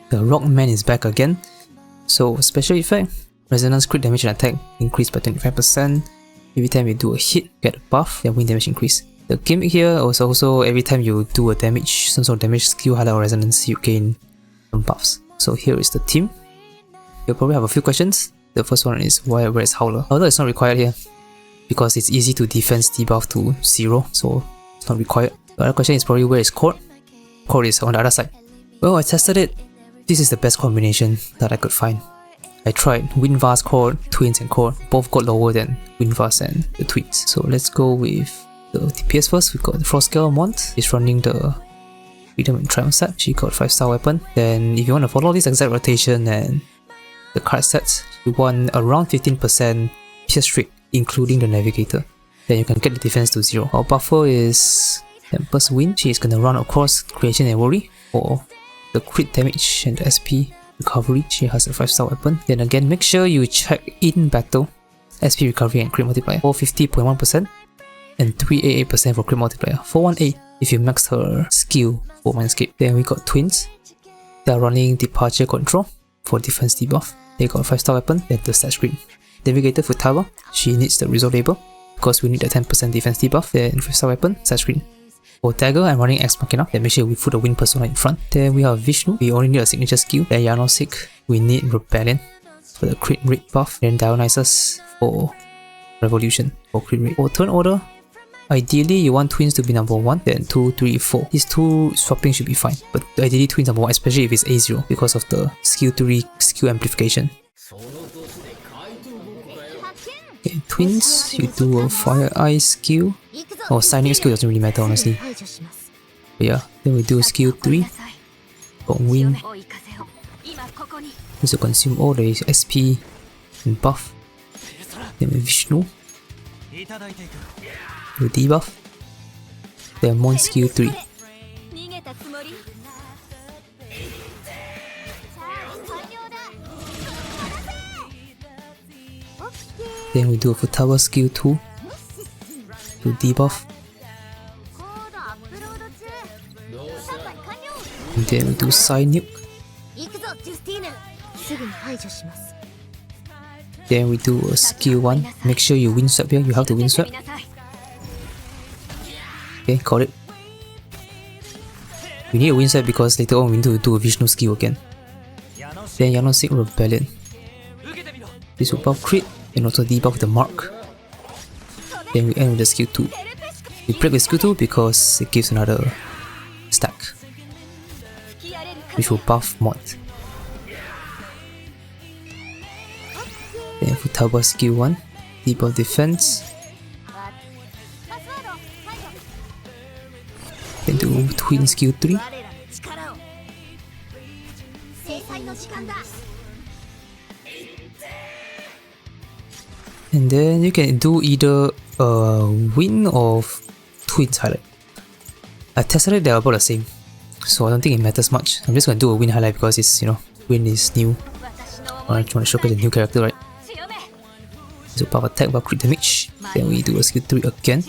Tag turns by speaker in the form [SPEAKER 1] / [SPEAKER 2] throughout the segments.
[SPEAKER 1] The Rockman is back again. So special effect, resonance crit damage and attack increased by 25%. Every time you do a hit, get a buff, then win damage increase. The gimmick here is also every time you do a damage, some sort of damage, skill, highlight or resonance, you gain some buffs. So here is the team. You'll probably have a few questions. The first one is where is Howler? Howler is not required here because it's easy to defense debuff to 0, so it's not required. The other question is probably where is Cord? Cord is on the other side. Well, I tested it. This is the best combination that I could find. I tried Windvast Cord, Twins and Cord. Both got lower than Windvast and the Twins. So let's go with the DPS first. We've got the Frostgale Mont. It's running the Freedom and Triumph set. She got 5-star weapon. Then if you want to follow this exact rotation and the card sets, you want around 15% pierce streak, including the Navigator. Then you can get the defense to 0. Our buffer is Tempest Wind. She is going to run across Creation and Worry for the crit damage and the SP recovery. She has a 5-star weapon. Then again, make sure you check in battle SP recovery and crit multiplier. 450.1% and 388% for crit multiplier. 418 if you max her skill for Mindscape. Then we got Twins. They are running Departure Control for defense debuff. They got a 5-star weapon and the stat screen. Navigator Futaba, she needs the Resolve Label because we need a 10% defense debuff. Then 5-star weapon, stat screen. For Dagger, I'm running Ex Machina. Then make sure we put the Wind Persona in front. Then we have Vishnu. We only need a signature skill. Then Yanosik. We need Rebellion for the crit rate buff. Then Dionysus for Revolution for crit rate. For turn order, ideally you want Twins to be number 1, then 2, 3, 4. These two swapping should be fine. But ideally Twins number 1, especially if it's A0 because of the skill 3 skill amplification. Okay, Twins, you do a Fire Ice skill. Or Signing skill doesn't really matter honestly. But yeah, then we do skill 3. Got Wind. This will consume all the SP and buff. Then we Vishnu. We debuff. Then Mon skill 3. Then we do a Futaba skill 2 to debuff. And then we do Side Nuke. Then we do a skill 1. Make sure you wind swap here, you have to wind swap. Okay, got it. We need a wind swap because later on we need to do a Vishnu skill again. Then Yanosik Rebellion. This will buff crit and also debuff the mark. Then we end with the skill 2. We break with skill 2 because it gives another stack, which will buff mod. Then Futaba skill 1, debuff defense. Then do Twin skill 3. And then you can do either Wind or Twins highlight. I tested it, they're about the same, so I don't think it matters much. I'm just gonna do a Wind highlight because it's, you know, Wind is new. I want to showcase a new character, right? So buff attack, buff crit damage. Then we do a skill 3 again.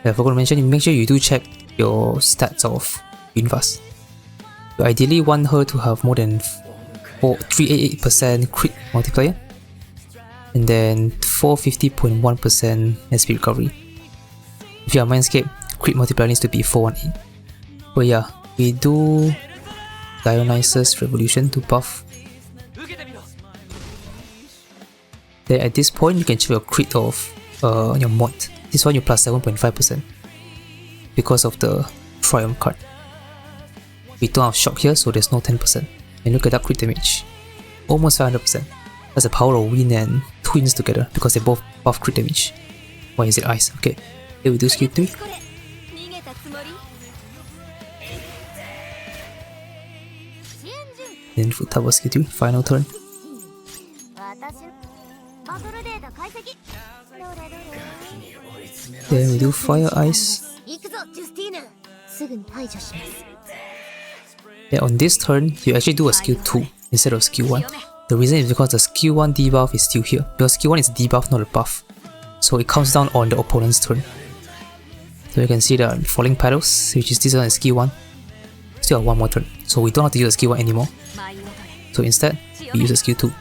[SPEAKER 1] I forgot to mention, make sure you do check your stats of Windvast. You ideally want her to have more than 388% crit multiplier and then 450.1% SP recovery. If you are Mindscape, crit multiplier needs to be 418. But yeah, we do Dionysus Revolution to buff. Then at this point you can check your crit of your mod. This one you plus 7.5% because of the Triumph card. We don't have shock here, so there's no 10%. And look at that crit damage. Almost 500%. That's the power of Wind and Twins together because they both buff crit damage. Why is it ice? Okay. Here we do skill 3. Then Futaba skill 3, final turn. Then we do Fire Ice. Then on this turn, you actually do a skill 2 instead of skill 1. The reason is because the skill 1 debuff is still here. Your skill 1 is a debuff, not a buff. So it counts down on the opponent's turn. So you can see the falling petals, which is this one is skill 1. Still have one more turn, so we don't have to use the skill 1 anymore. So instead, we use the skill 2.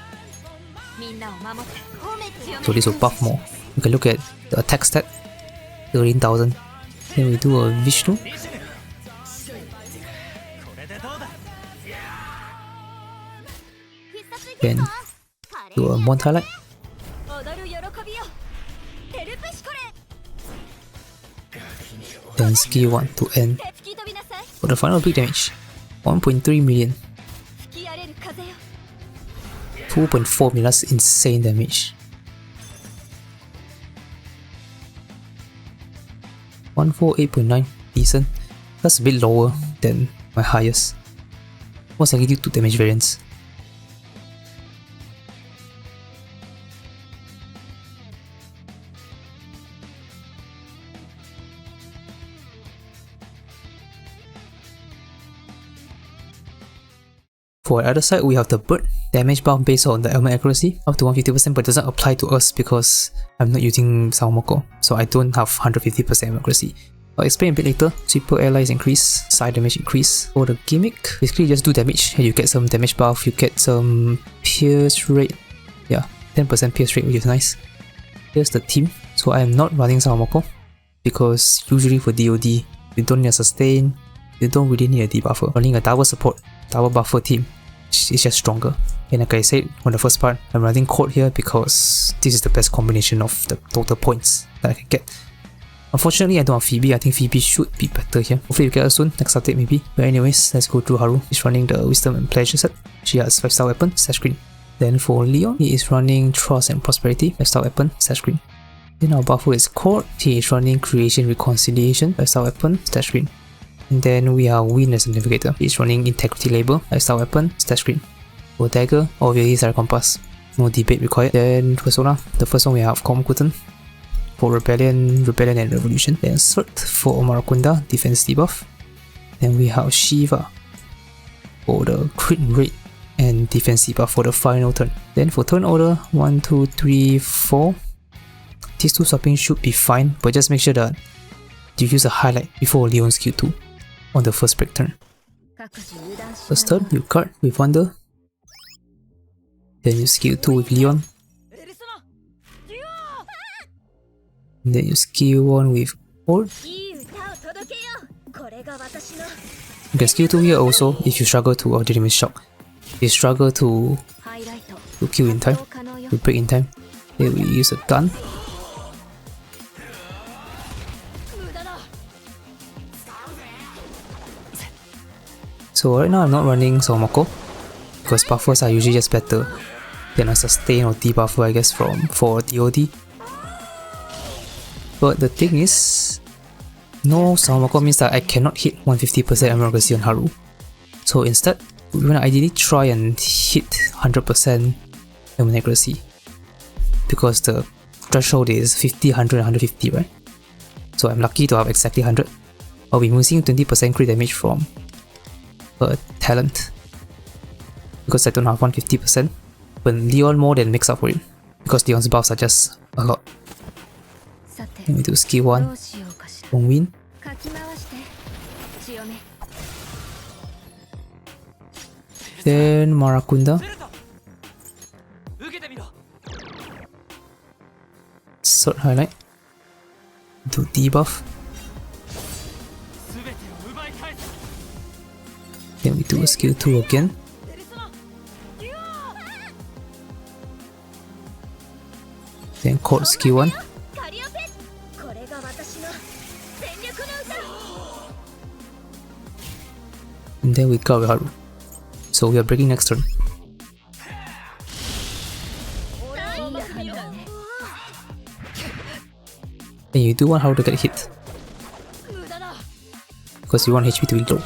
[SPEAKER 1] So this will buff more. You can look at the attack stat, 13,000. Then we do a Vishnu. Then do a Mont highlight. Then skill 1 to end. For the final big damage, 1.3 million. 2.4 million, that's insane damage. 148.9, decent. That's a bit lower than my highest. Most likely due to damage variance. For the other side, we have the bird. Damage buff based on the element accuracy, up to 150%, but doesn't apply to us because I'm not using Saomoko, so I don't have 150% accuracy. I'll explain a bit later. Sweeper allies increase, side damage increase. For the gimmick, basically just do damage and you get some damage buff, you get some pierce rate. Yeah, 10% pierce rate, which is nice. Here's the team. So I am not running Saomoko because usually for DoD, you don't need a sustain, you don't really need a debuffer. Running a double support, double buffer team is just stronger. And like I said on the first part, I'm running Code here because this is the best combination of the total points that I can get. Unfortunately, I don't have Phoebe. I think Phoebe should be better here. Hopefully we get her soon, next update maybe. But anyways, let's go through Haru. He's running the Wisdom and Pleasure set. She has 5-star weapon, set screen. Then for Leon, he is running Trust and Prosperity, 5-star weapon, set screen. Then our buffer is Court. He is running Creation Reconciliation, 5-star weapon, stat screen. And then we have Wind as a navigator. He is running Integrity Label, 5-star weapon, stat screen. For Dagger, obviously Star Compass. No debate required. Then Persona, the first one we have Komkuten. For Rebellion and Revolution. Then Sword for Marakunda, defense debuff. Then we have Shiva for the crit rate and defense debuff for the final turn. Then for turn order, 1, 2, 3, 4. These two swapping should be fine, but just make sure that you use a highlight before Leon's Q2 on the first break turn. First turn, you card with Wonder. Then you skill 2 with Leon. And then you skill 1 with Ord. You can skill 2 here also if you struggle to, or didn't even shock. If you struggle to kill in time, to break in time. Then we use a gun. So right now I'm not running Saomoko because buffers are usually just better than a sustain or debuffer, I guess, for DoD. But the thing is, no Saomoko means that I cannot hit 150% accuracy on Haru. So instead, we want to ideally try and hit 100% accuracy because the threshold is 50, 100, and 150, right? So I'm lucky to have exactly 100. I'll be losing 20% crit damage from a talent because I don't have 150%, but Leon more than makes up for it because Leon's buffs are just a lot. Then we do skill 1 on Win. Then Marakunda. Sword highlight. Do debuff. Then we do a skill 2 again. Then Court skill 1. And then we cover Haru. So we are breaking next turn. And you do want Haru to get hit because you want HP to be low.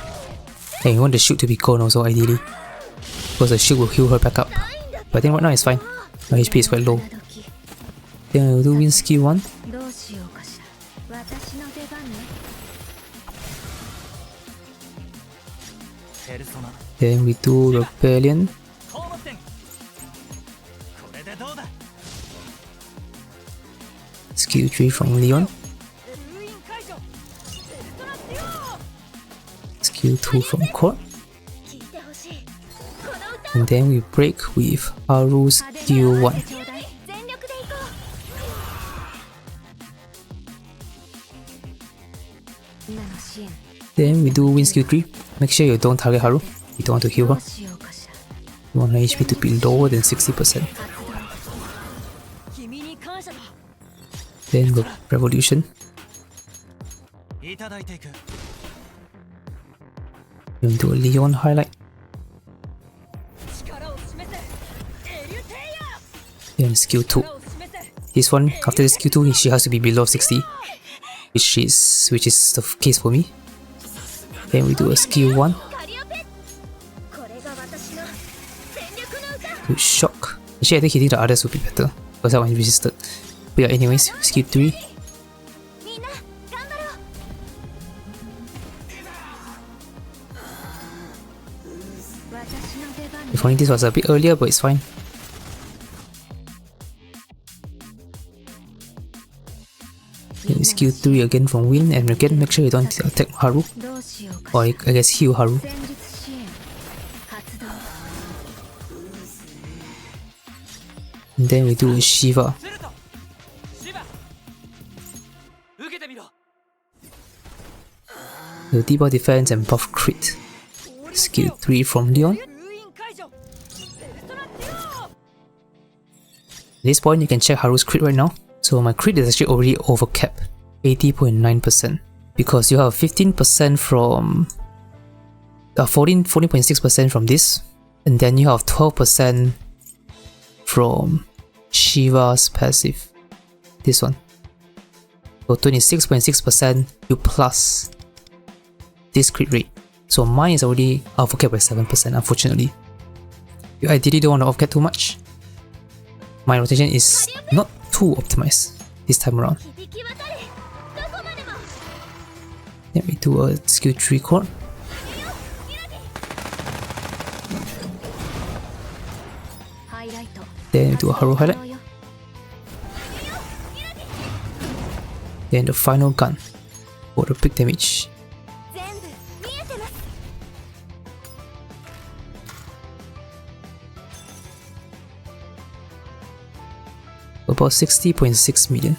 [SPEAKER 1] And you want the shield to be gone also ideally because the shield will heal her back up. But I think right now it's fine. My HP is quite low. Then we'll do Win skill 1. Then we do Rebellion. Skill 3 from Leon. skill 2 from court. And then we break with Haru's skill 1. Then we do win skill 3. Make sure you don't target Haru. You don't want to heal her. You want her HP to be lower than 60%. Then go revolution. Then do a Leon highlight. Then skill 2. This one, after the skill 2, she has to be below 60. Which is the case for me. Then we do a skill 1. Do shock. Actually, I think hitting the others would be better because that one resisted. But yeah, anyways, skill 3. If only this was a bit earlier, but it's fine. Then skill 3 again from Win, and again make sure you don't attack Haru. Or I guess heal Haru. And then we do Shiva. The debuff defense and buff crit. Skill 3 from Leon. At this point you can check Haru's crit right now. So my crit is actually already over cap, 80.9%. Because you have 15% from 14.6% from this, and then you have 12% from Shiva's passive. This one. So 26.6% you plus this crit rate. So mine is already overcap by 7%, unfortunately. You ideally don't want to overcap too much. My rotation is not too optimized this time around. Then we do a skill 3 chord. Then we do a Haru highlight. Then the final gun for the big damage. About 60.6 million.